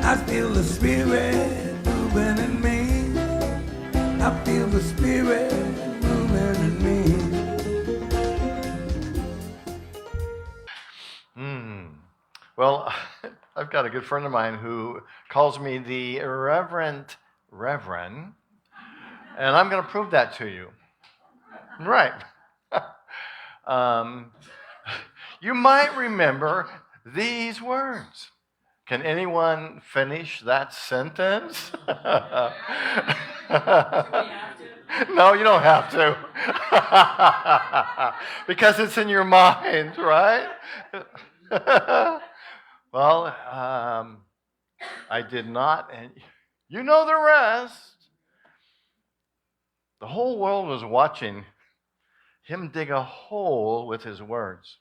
I feel the Spirit moving in me. I feel the Spirit moving in me. Well, I've got a good friend of mine who calls me the Reverend, and I'm going to prove that to you. Right. You might remember these words. Can anyone finish that sentence? No, you don't have to. Because it's in your mind, right? Well, I did not, and you know the rest. The whole world was watching him dig a hole with his words,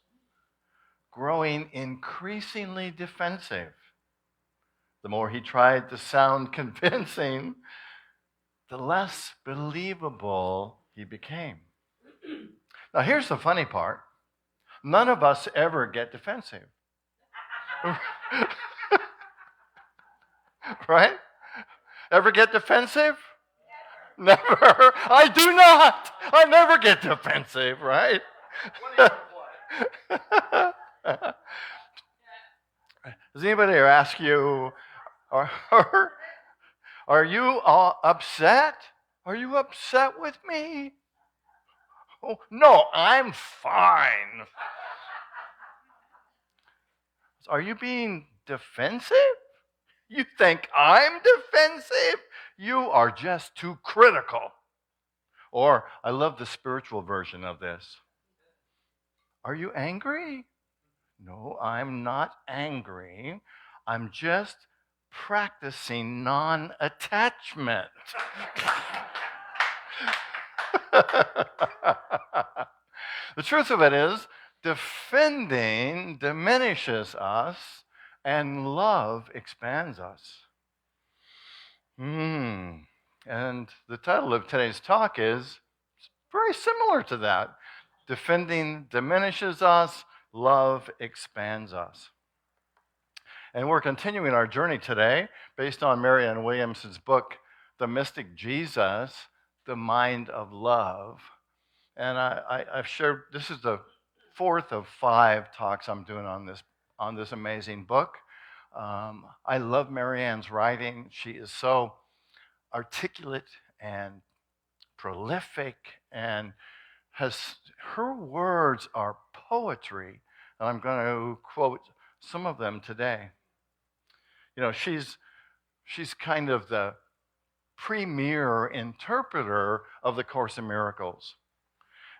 growing increasingly defensive. The more he tried to sound convincing, the less believable he became. Now, here's the funny part. None of us ever get defensive. Right? Ever get defensive? Never. I do not. I never get defensive, right? Does anybody ever ask you, are you all upset? Are you upset with me? Oh, no, I'm fine. Are you being defensive? You think I'm defensive? You are just too critical. Or, I love the spiritual version of this. Are you angry? No, I'm not angry. I'm just practicing non-attachment. The truth of it is, defending diminishes us, and love expands us. And the title of today's talk is very similar to that. Defending diminishes us, love expands us. And we're continuing our journey today based on Marianne Williamson's book, The Mystic Jesus, The Mind of Love. And I've shared, this is the fourth of 5 talks I'm doing on this amazing book. I love Marianne's writing. She is so articulate and prolific, and her words are poetry. And I'm going to quote some of them today. You know, she's kind of the premier interpreter of the Course in Miracles.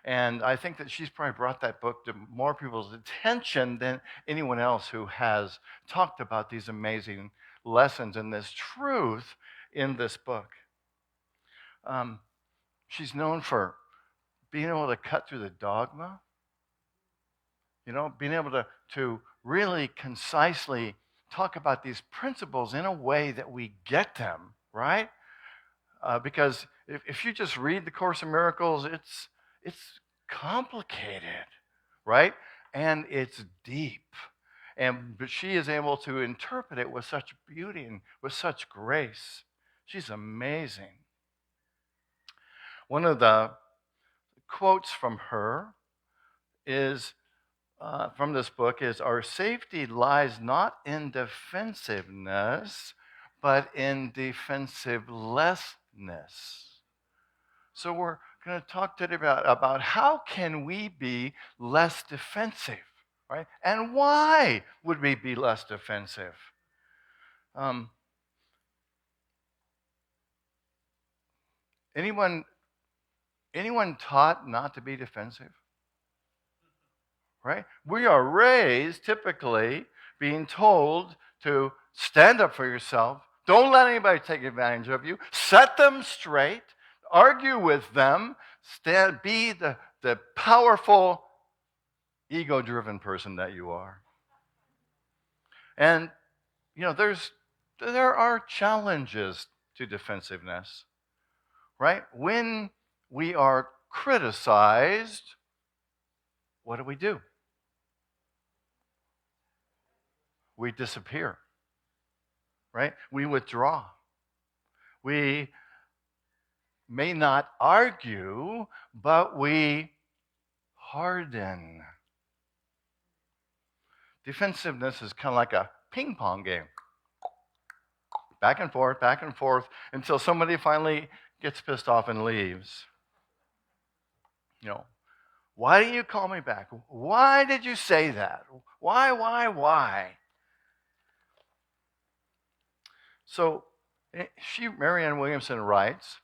And I think that she's probably brought that book to more people's attention than anyone else who has talked about these amazing lessons and this truth in this book. She's known for being able to cut through the dogma, you know, being able to really concisely talk about these principles in a way that we get them, right? Because if you just read the Course in Miracles, it's complicated, right? And it's deep. But she is able to interpret it with such beauty and with such grace. She's amazing. One of the quotes from her is, from this book, is, "Our safety lies not in defensiveness, but in defensivelessness." So we're going to talk today about how can we be less defensive, right? And why would we be less defensive? Anyone taught not to be defensive? Right? We are raised typically being told to stand up for yourself. Don't let anybody take advantage of you. Set them straight. Argue with them. Be the powerful, ego-driven person that you are. And, you know, there are challenges to defensiveness, right? When we are criticized, what do? We disappear, right? We withdraw. We may not argue, but we harden. Defensiveness is kind of like a ping pong game. Back and forth, until somebody finally gets pissed off and leaves. You know, why didn't you call me back? Why did you say that? Why? So, Marianne Williamson writes,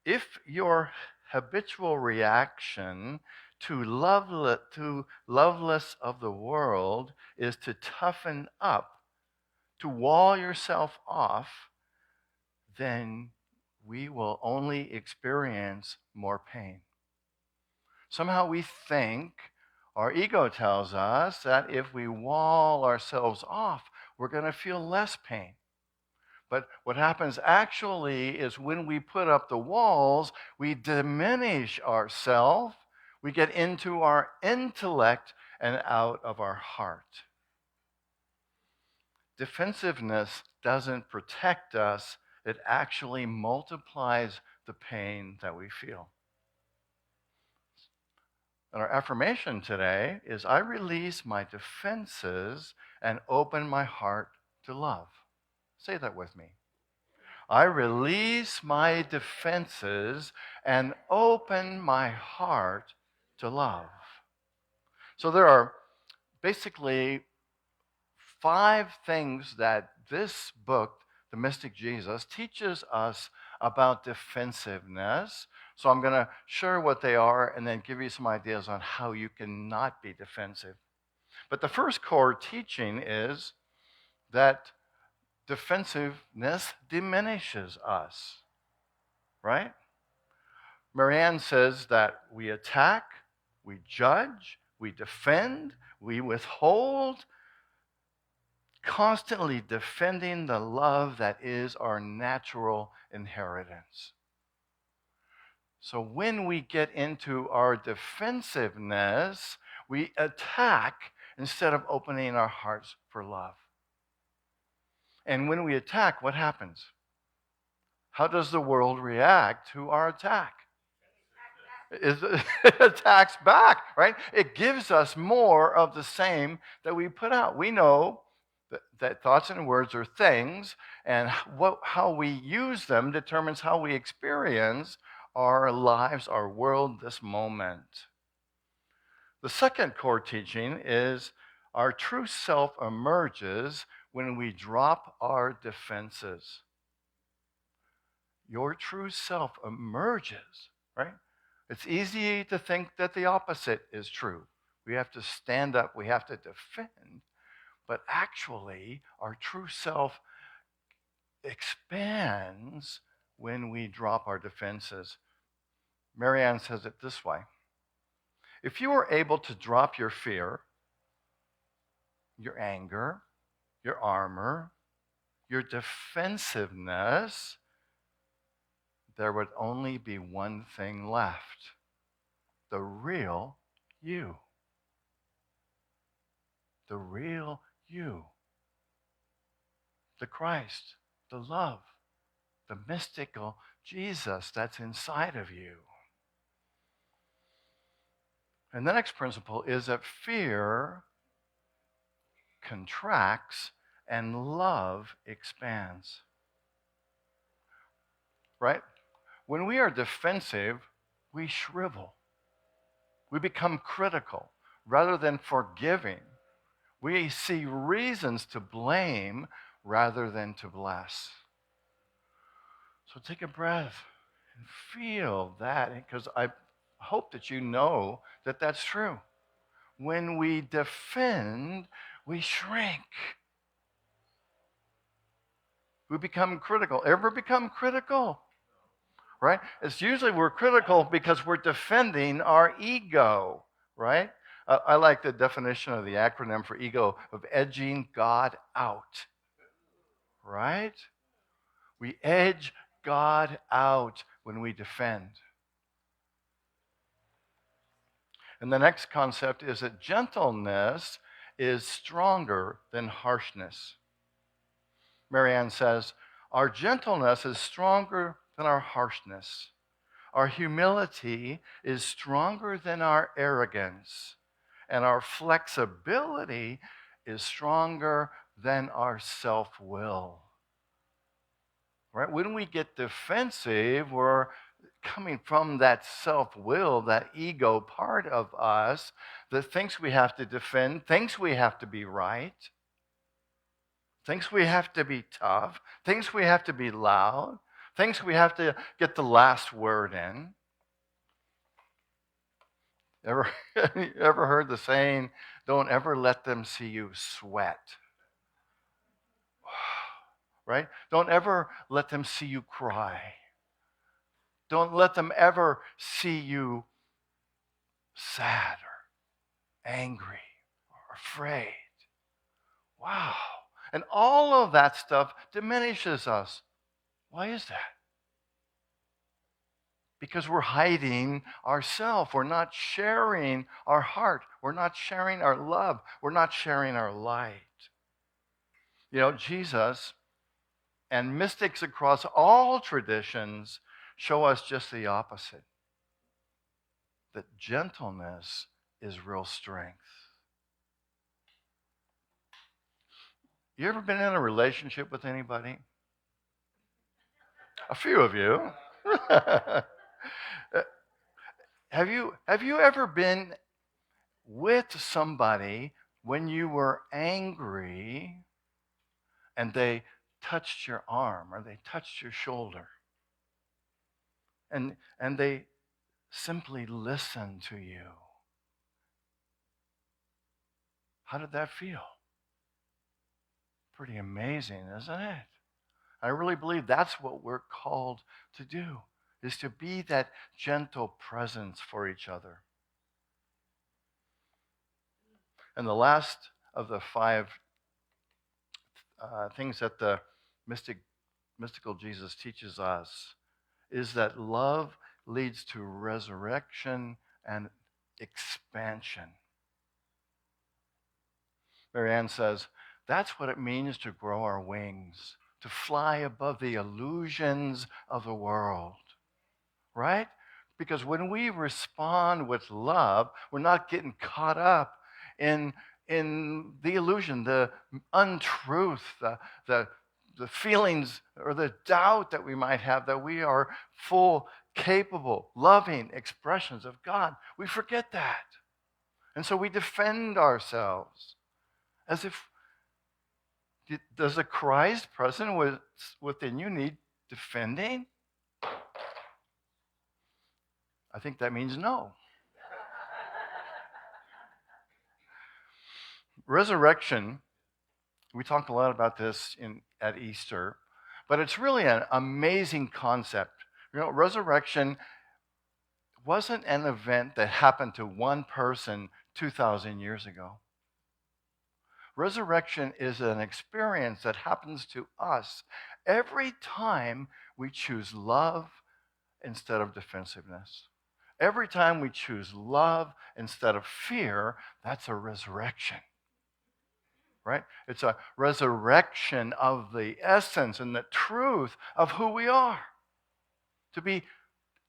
if your habitual reaction to loveless of the world is to toughen up, to wall yourself off, then we will only experience more pain. Somehow we think, our ego tells us that if we wall ourselves off, we're going to feel less pain. But what happens actually is when we put up the walls, we diminish ourselves, we get into our intellect and out of our heart. Defensiveness doesn't protect us, it actually multiplies the pain that we feel. And our affirmation today is, I release my defenses and open my heart to love. Say that with me. I release my defenses and open my heart to love. So there are basically 5 things that this book, The Mystic Jesus, teaches us about defensiveness. So I'm going to share what they are and then give you some ideas on how you can not be defensive. But the first core teaching is that defensiveness diminishes us, right? Marianne says that we attack, we judge, we defend, we withhold, constantly defending the love that is our natural inheritance. So when we get into our defensiveness, we attack instead of opening our hearts for love. And when we attack, what happens? How does the world react to our attack? It attacks back, right? It gives us more of the same that we put out. We know that thoughts and words are things, and how we use them determines how we experience our lives, our world, this moment. The second core teaching is our true self emerges when we drop our defenses. Your true self emerges, right? It's easy to think that the opposite is true. We have to stand up, we have to defend. But actually, our true self expands when we drop our defenses. Marianne says it this way. If you are able to drop your fear, your anger, your armor, your defensiveness, there would only be one thing left: the real you. The real you. The Christ, the love, the mystical Jesus that's inside of you. And the next principle is that fear contracts and love expands. Right? When we are defensive, we shrivel. We become critical rather than forgiving. We see reasons to blame rather than to bless. So take a breath and feel that, because I hope that you know that that's true. When we defend, we shrink. We become critical. Ever become critical? Right? It's usually we're critical because we're defending our ego, right? I like the definition of the acronym for ego of edging God out, right? We edge God out when we defend. And the next concept is that gentleness is stronger than harshness. Marianne says, our gentleness is stronger than our harshness. Our humility is stronger than our arrogance. And our flexibility is stronger than our self-will. Right? When we get defensive, we're coming from that self-will, that ego part of us that thinks we have to defend, thinks we have to be right, thinks we have to be tough, thinks we have to be loud, thinks we have to get the last word in. Ever heard the saying, don't ever let them see you sweat? Right? Don't ever let them see you cry. Don't let them ever see you sad or angry or afraid. Wow. And all of that stuff diminishes us. Why is that? Because we're hiding ourselves. We're not sharing our heart. We're not sharing our love. We're not sharing our light. You know, Jesus and mystics across all traditions show us just the opposite. That gentleness is real strength. You ever been in a relationship with anybody? A few of you. Have you ever been with somebody when you were angry and they touched your arm or they touched your shoulder and they simply listened to you? How did that feel? Pretty amazing, isn't it? I really believe that's what we're called to do, is to be that gentle presence for each other. And the last of the 5 things that the mystical Jesus teaches us is that love leads to resurrection and expansion. Marianne says, that's what it means to grow our wings, to fly above the illusions of the world, right? Because when we respond with love, we're not getting caught up in the illusion, the untruth, the feelings or the doubt that we might have that we are full, capable, loving expressions of God. We forget that. And so we defend ourselves as if, does the Christ present within you need defending? I think that means no. Resurrection, we talked a lot about this at Easter, but it's really an amazing concept. You know, resurrection wasn't an event that happened to one person 2,000 years ago. Resurrection is an experience that happens to us every time we choose love instead of defensiveness. Every time we choose love instead of fear, that's a resurrection. Right? It's a resurrection of the essence and the truth of who we are. To be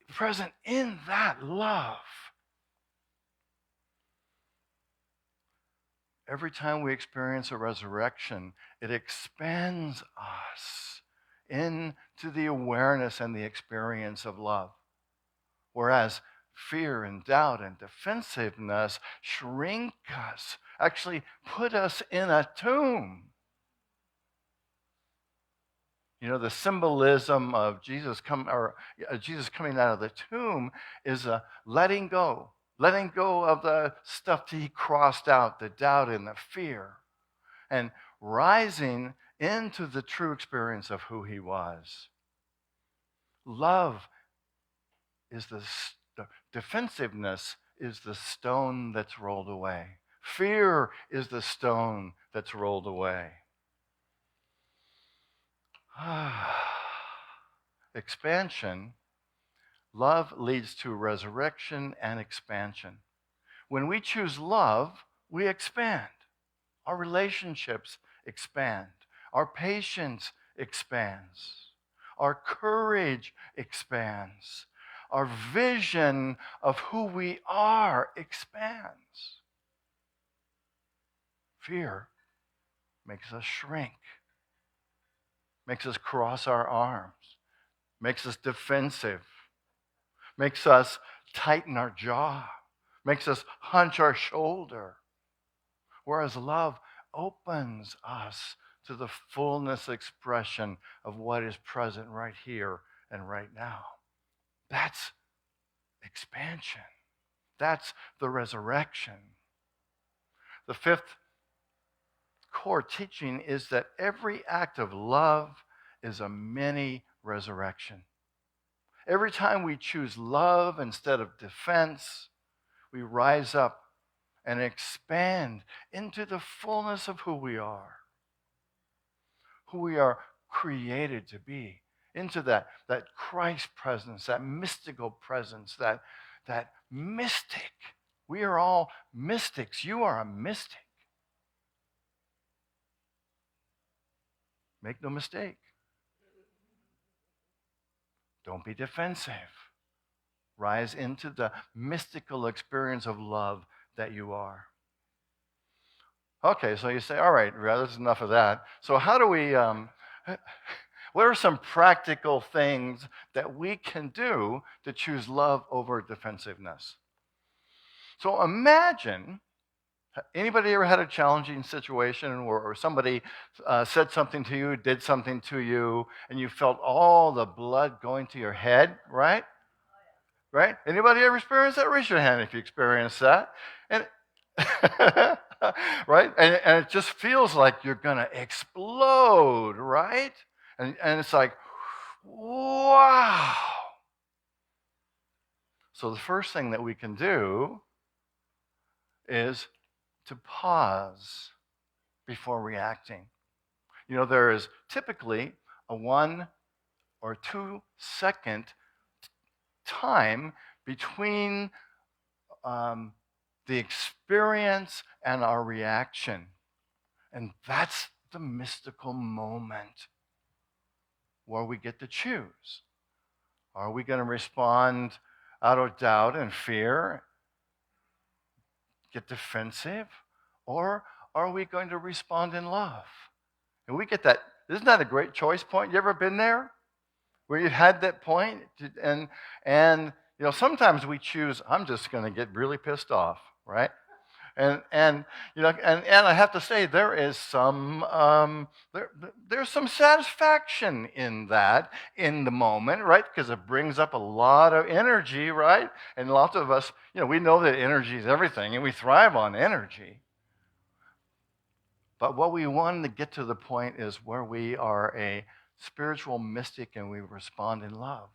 present in that love. Every time we experience a resurrection, it expands us into the awareness and the experience of love. Whereas fear and doubt and defensiveness shrink us, actually put us in a tomb. You know, the symbolism of Jesus coming out of the tomb is a letting go of the stuff that he crossed out, the doubt and the fear, and rising into the true experience of who he was. Love is the defensiveness is the stone that's rolled away. Fear is the stone that's rolled away. Expansion. Love leads to resurrection and expansion. When we choose love, we expand. Our relationships expand. Our patience expands. Our courage expands. Our vision of who we are expands. Fear makes us shrink, makes us cross our arms, makes us defensive, makes us tighten our jaw, makes us hunch our shoulder. Whereas love opens us to the fullness expression of what is present right here and right now. That's expansion. That's the resurrection. The fifth core teaching is that every act of love is a mini resurrection. Every time we choose love instead of defense, we rise up and expand into the fullness of who we are created to be, into that Christ presence, that mystical presence, that mystic. We are all mystics. You are a mystic. Make no mistake. Don't be defensive. Rise into the mystical experience of love that you are. Okay, so you say, all right, there's enough of that. So how do we, what are some practical things that we can do to choose love over defensiveness? So imagine, anybody ever had a challenging situation or somebody said something to you, did something to you, and you felt all the blood going to your head, right? Right? Anybody ever experienced that? Raise your hand if you experienced that. And right? And it just feels like you're going to explode, right? And it's like, wow. So the first thing that we can do is to pause before reacting. You know, there is typically a 1 or 2 second time between the experience and our reaction. And that's the mystical moment where we get to choose. Are we going to respond out of doubt and fear, get defensive, or are we going to respond in love? And we get that. Isn't that a great choice point? You ever been there? Where you had that point? And you know, sometimes we choose, I'm just going to get really pissed off, right? And you know, and I have to say there is some there's some satisfaction in that in the moment, right? Because it brings up a lot of energy, right? And lots of us, you know, we know that energy is everything, and we thrive on energy. But what we want to get to the point is where we are a spiritual mystic and we respond in love.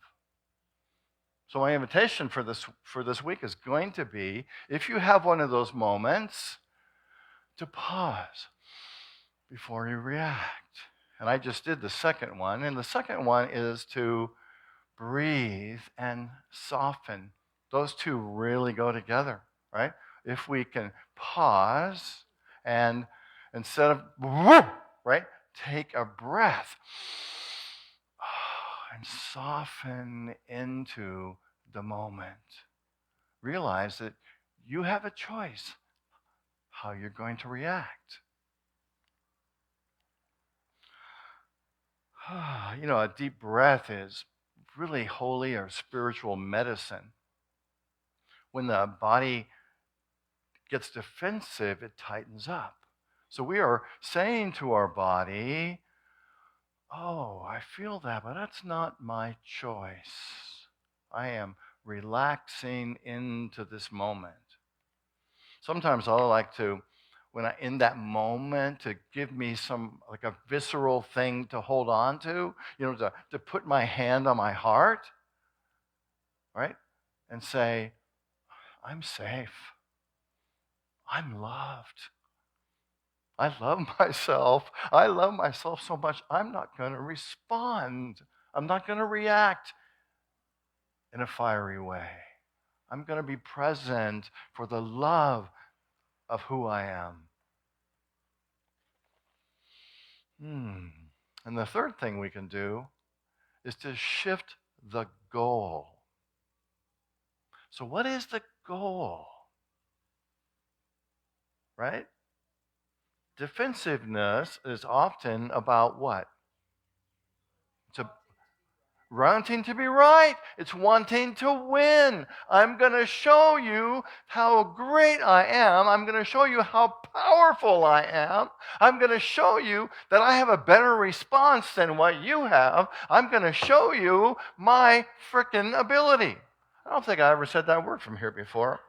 So my invitation for this week is going to be, if you have one of those moments, to pause before you react. And I just did the second one. And the second one is to breathe and soften. Those two really go together, right? If we can pause and instead of, right, take a breath and soften into the moment. Realize that you have a choice how you're going to react. You know, a deep breath is really holy or spiritual medicine. When the body gets defensive, it tightens up. So we are saying to our body, oh, I feel that, but that's not my choice. I am relaxing into this moment. Sometimes I like to, in that moment, to give me some, like a visceral thing to hold on to, you know, to put my hand on my heart, right? And say, I'm safe. I'm loved. I love myself. I love myself so much, I'm not going to respond. I'm not going to react in a fiery way. I'm going to be present for the love of who I am. And the third thing we can do is to shift the goal. So what is the goal? Right? Defensiveness is often about what? It's wanting to be right. It's wanting to win. I'm going to show you how great I am. I'm going to show you how powerful I am. I'm going to show you that I have a better response than what you have. I'm going to show you my frickin' ability. I don't think I ever said that word from here before.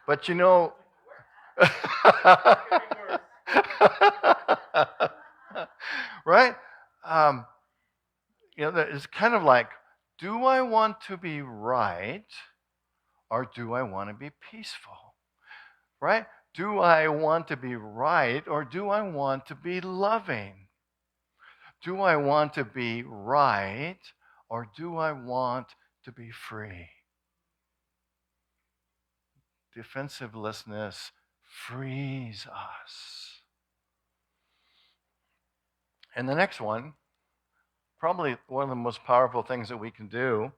But you know, right? It's kind of like, do I want to be right or do I want to be peaceful? Right? Do I want to be right or do I want to be loving? Do I want to be right or do I want to be free? Defensiveness frees us. And the next one, probably one of the most powerful things that we can do,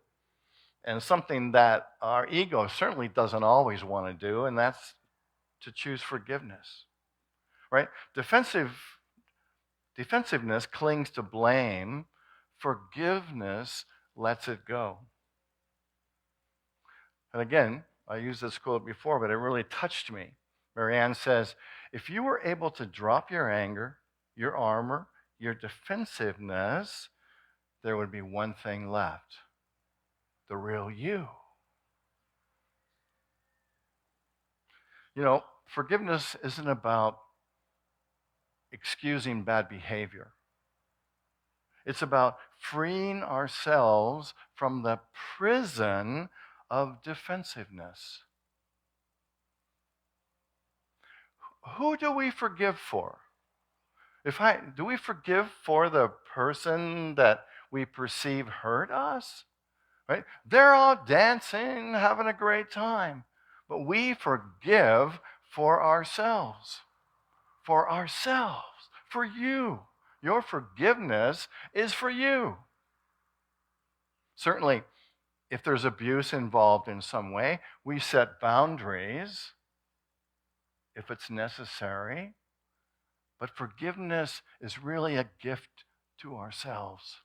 and something that our ego certainly doesn't always want to do, and that's to choose forgiveness. Right? Defensiveness clings to blame. Forgiveness lets it go. And again, I used this quote before, but it really touched me. Marianne says, if you were able to drop your anger, your armor, your defensiveness, there would be one thing left: the real you. You know, forgiveness isn't about excusing bad behavior. It's about freeing ourselves from the prison of defensiveness. Who do we forgive for? Do we forgive for the person that we perceive hurt us? Right? They're all dancing, having a great time. But we forgive for ourselves. For ourselves. For you. Your forgiveness is for you. Certainly, if there's abuse involved in some way, we set boundaries if it's necessary. But forgiveness is really a gift to ourselves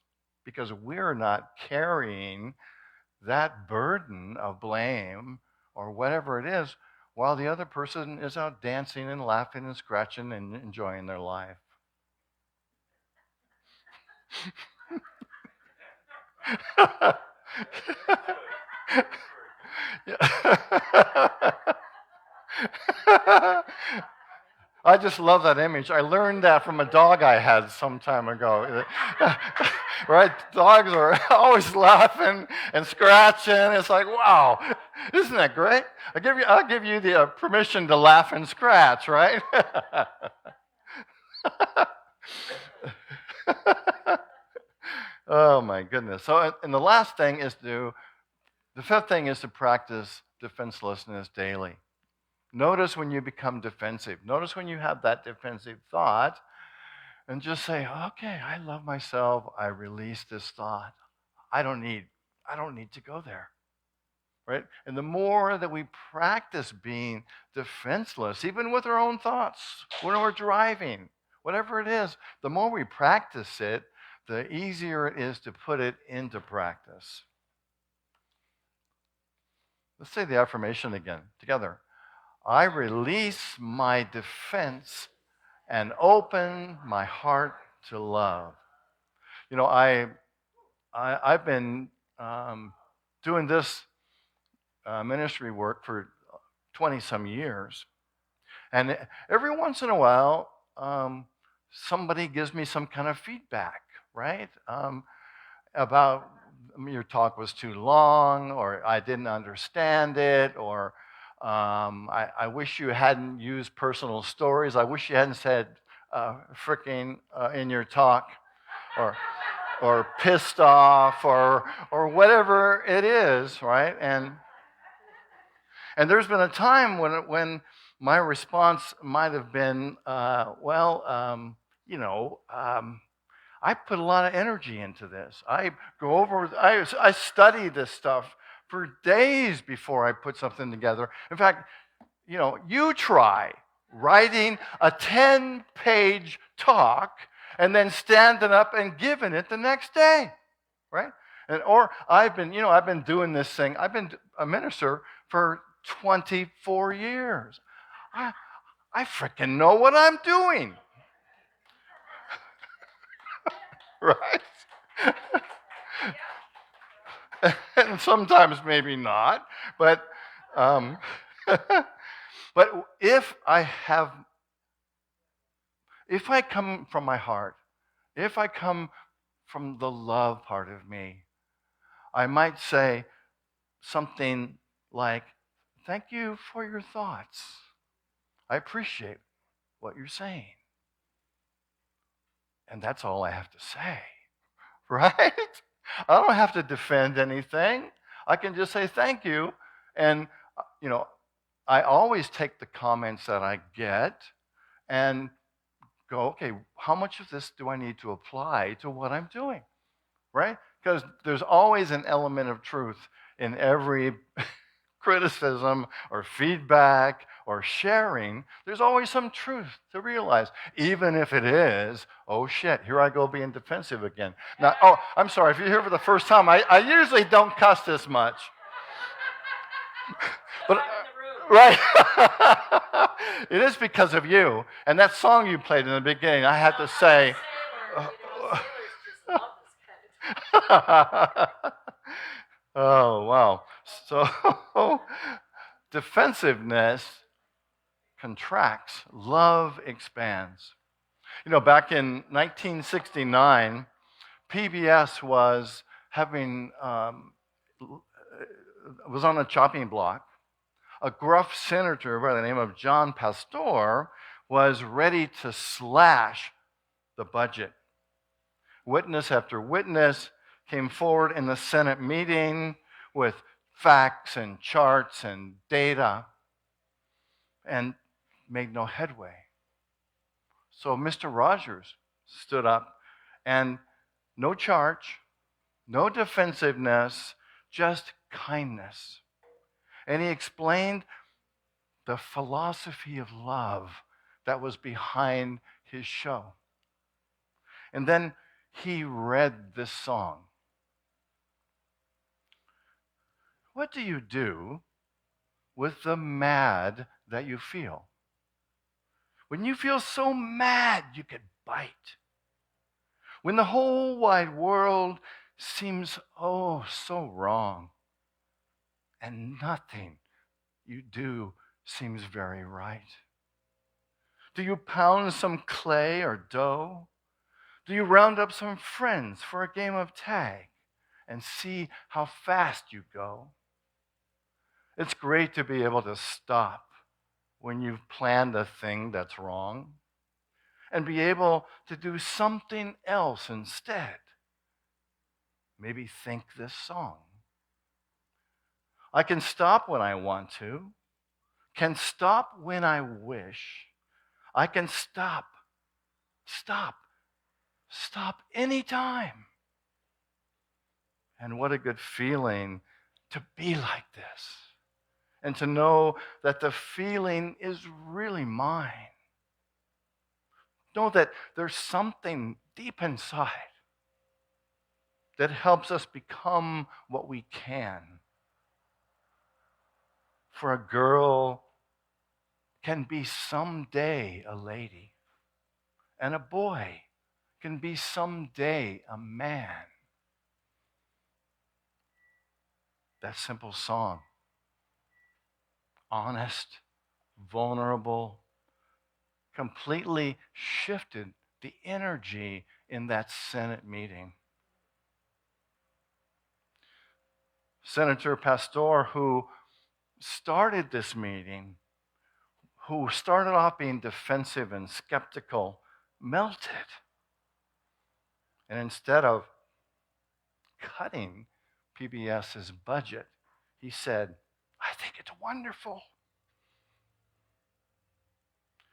because we're not carrying that burden of blame or whatever it is while the other person is out dancing and laughing and scratching and enjoying their life. I just love that image. I learned that from a dog I had some time ago. Right? Dogs are always laughing and scratching. It's like, wow, isn't that great? I'll give you the permission to laugh and scratch, right? Oh my goodness. So, and the fifth thing is to practice defenselessness daily. Notice when you become defensive. Notice when you have that defensive thought and just say, okay, I love myself. I release this thought. I don't need to go there. Right? And the more that we practice being defenseless, even with our own thoughts, when we're driving, whatever it is, the more we practice it, the easier it is to put it into practice. Let's say the affirmation again together. I release my defense and open my heart to love. You know, I've been doing this ministry work for 20-some years. And every once in a while, somebody gives me some kind of feedback, right? About your talk was too long, or I didn't understand it, or I wish you hadn't used personal stories. I wish you hadn't said fricking in your talk, or pissed off, or whatever it is, right? And there's been a time when my response might have been, I put a lot of energy into this. I study this stuff for days before I put something together. In fact, you try writing a 10-page talk and then standing up and giving it the next day, right? Or I've been doing this thing. I've been a minister for 24 years. I freaking know what I'm doing, right? And sometimes maybe not, but um, but if I come from my heart, if I come from the love part of me, I might say something like, "Thank you for your thoughts. I appreciate what you're saying." And that's all I have to say, right? I don't have to defend anything. I can just say thank you. And, I always take the comments that I get and go, okay, how much of this do I need to apply to what I'm doing, right? Because there's always an element of truth in every criticism or feedback or sharing. There's always some truth to realize, even if it is, oh shit, here I go being defensive again. Now, I'm sorry, if you're here for the first time, I usually don't cuss this much. But, right. It is because of you. And that song you played in the beginning, I had to say. Oh, wow. So, defensiveness contracts, love expands. Back in 1969, PBS was was on a chopping block. A gruff senator by the name of John Pastor was ready to slash the budget. Witness after witness came forward in the Senate meeting with facts and charts and data and made no headway. So Mr. Rogers stood up and no charge, no defensiveness, just kindness. And he explained the philosophy of love that was behind his show. And then he read this song. What do you do with the mad that you feel? When you feel so mad you could bite. When the whole wide world seems oh so wrong. And nothing you do seems very right. Do you pound some clay or dough? Do you round up some friends for a game of tag and see how fast you go? It's great to be able to stop when you've planned a thing that's wrong and be able to do something else instead. Maybe think this song. I can stop when I want to, can stop when I wish. I can stop anytime. And what a good feeling to be like this and to know that the feeling is really mine. Know that there's something deep inside that helps us become what we can. For a girl can be someday a lady, and a boy can be someday a man. That simple song, honest, vulnerable, completely shifted the energy in that Senate meeting. Senator Pastor, who started this meeting, who started off being defensive and skeptical, melted. And instead of cutting PBS's budget, he said, I think it's wonderful.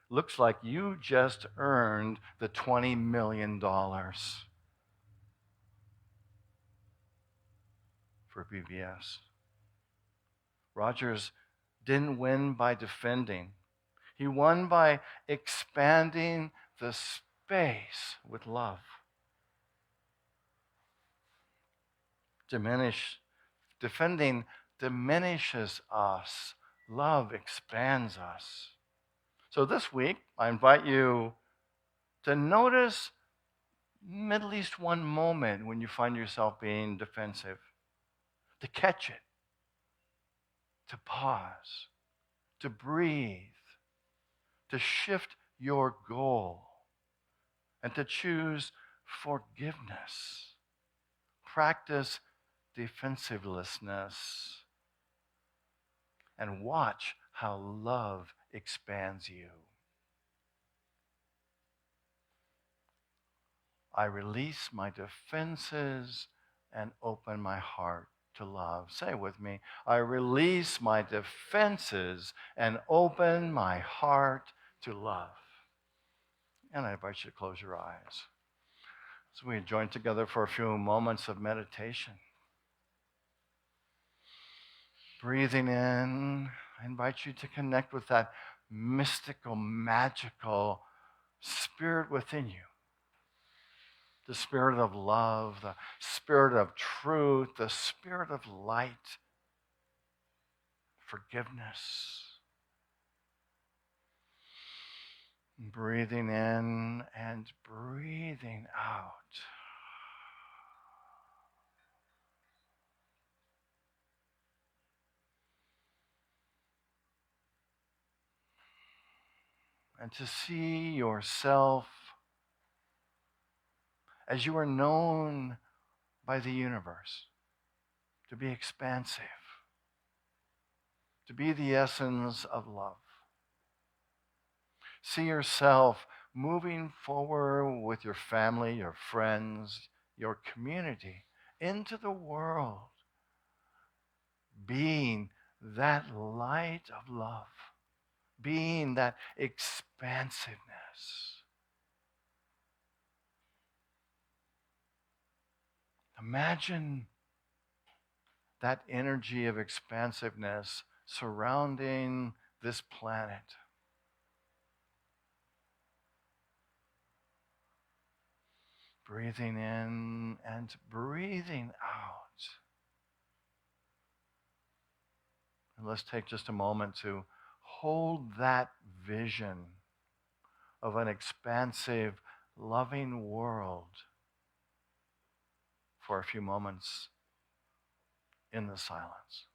Looks like you just earned the $20 million. for BBS. Rogers didn't win by defending. He won by expanding the space with love. Defending diminishes us. Love expands us. So this week, I invite you to notice at least one moment when you find yourself being defensive, to catch it, to pause, to breathe, to shift your goal, and to choose forgiveness. Practice defensivelessness, and watch how love expands you. I release my defenses and open my heart to love. Say it with me. I release my defenses and open my heart to love. And I invite you to close your eyes. So we join together for a few moments of meditation. Breathing in, I invite you to connect with that mystical, magical spirit within you. The spirit of love, the spirit of truth, the spirit of light, forgiveness. Breathing in and breathing out. And to see yourself as you are known by the universe, to be expansive, to be the essence of love. See yourself moving forward with your family, your friends, your community, into the world, being that light of love, being that expansiveness. Imagine that energy of expansiveness surrounding this planet. Breathing in and breathing out. And let's take just a moment to hold that vision of an expansive, loving world for a few moments in the silence.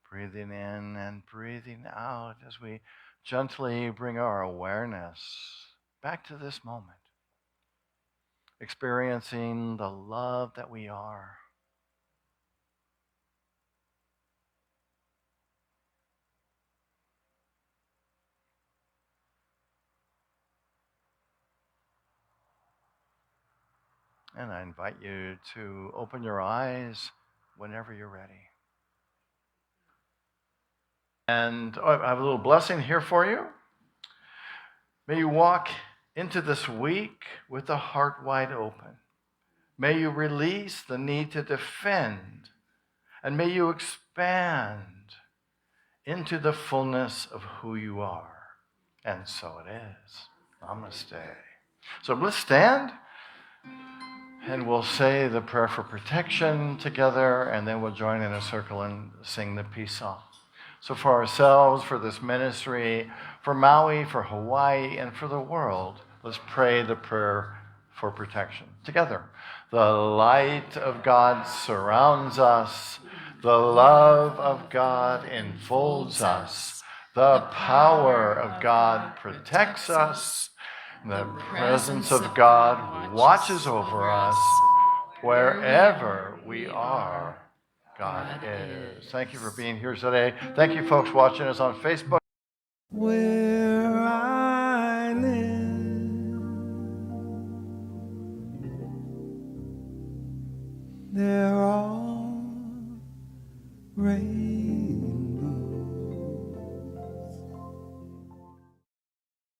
Breathing in and breathing out as we gently bring our awareness back to this moment. Experiencing the love that we are. And I invite you to open your eyes whenever you're ready. And I have a little blessing here for you. May you walk into this week with a heart wide open. May you release the need to defend, and may you expand into the fullness of who you are. And so it is. Namaste. So let's stand, and we'll say the prayer for protection together, and then we'll join in a circle and sing the peace song. So for ourselves, for this ministry, for Maui, for Hawaii, and for the world, let's pray the prayer for protection together. The light of God surrounds us. The love of God enfolds us. The power of God protects us. The presence of God watches over us wherever we are. God is. Thank you for being here today. Thank you, folks, watching us on Facebook. Where I live, there are rain.